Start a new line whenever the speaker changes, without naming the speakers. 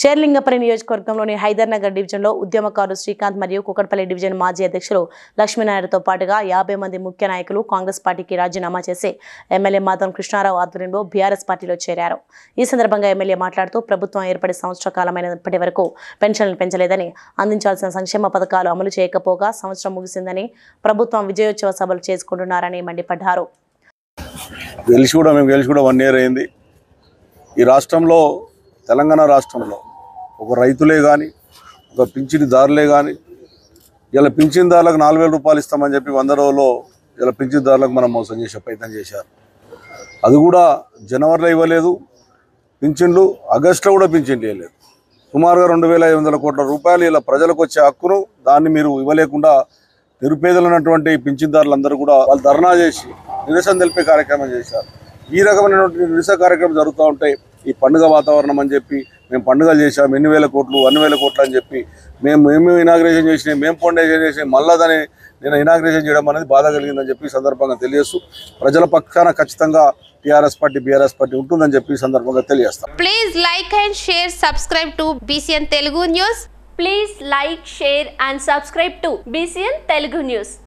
షేర్లింగపల్లి నియోజకవర్గంలోని హైదర్నగర్ డివిజన్లో ఉద్యమకారులు శ్రీకాంత్ మరియు కుకట్పల్లి డివిజన్ మాజీ అధ్యక్షులు లక్ష్మీనారాయణతో పాటుగా 50 మంది ముఖ్య నాయకులు కాంగ్రెస్ పార్టీకి రాజీనామా చేసి ఎమ్మెల్యే మాధవ కృష్ణారావు ఆధ్వర్యంలో బీఆర్ఎస్ పార్టీలో చేరారు. ఈ సందర్భంగా ఎమ్మెల్యే మాట్లాడుతూ ప్రభుత్వం ఏర్పడి సంవత్సర కాలమైనప్పటి వరకు పెన్షన్లు పెంచలేదని, అందించాల్సిన సంక్షేమ పథకాలు అమలు చేయకపోగా సంవత్సరం ముగిసిందని, ప్రభుత్వం విజయోత్సవ సభలు చేసుకుంటున్నారని మండిపడ్డారు.
గెలిచి కూడా 1 year అయింది. ఈ రాష్ట్రంలో తెలంగాణ రాష్ట్రంలో ఒక రైతులే కానీ ఒక పింఛన్దారులే కానీ ఇలా పింఛన్దారులకు 4000 రూపాయలు ఇస్తామని చెప్పి 100 రోజుల్లో ఇలా పింఛన్దారులకు మనం మోసం చేసే ప్రయత్నం చేశారు. అది కూడా జనవరిలో ఇవ్వలేదు పింఛన్లు, ఆగస్టులో కూడా పింఛన్లు ఇవ్వలేదు. సుమారుగా 2500 కోట్ల రూపాయలు ఇలా ప్రజలకు వచ్చే హక్కును దాన్ని మీరు ఇవ్వలేకుండా నిరుపేదలైనటువంటి పింఛన్దారులందరూ కూడా వాళ్ళు ధర్నా చేసి నిరసన తెలిపే కార్యక్రమం చేశారు. ఈ రకమైనటువంటి నిరసన కార్యక్రమం జరుగుతూ ఉంటాయి. ఈ పండుగ వాతావరణం అని చెప్పి మేము పండుగలు చేసాం, ఎన్ని వేల కోట్లు అని చెప్పి మేము ఇనాగ్రేషన్ చేసినాం, మేము ఫౌండేషన్ చేసి మళ్ళా దాన్ని నేను ఇనాగ్రేషన్ చేయడం అనేది బాధ కలిగిందని చెప్పి సందర్భంగా తెలియజేస్తూ ప్రజల పక్షాన ఖచ్చితంగా టీఆర్ఎస్ పార్టీ బీఆర్ఎస్ పార్టీ ఉంటుందని చెప్పి సందర్భంగా తెలియజేస్తాం.
Please like and share, subscribe to BCN Telugu News.
Please like, share and subscribe to BCN Telugu News.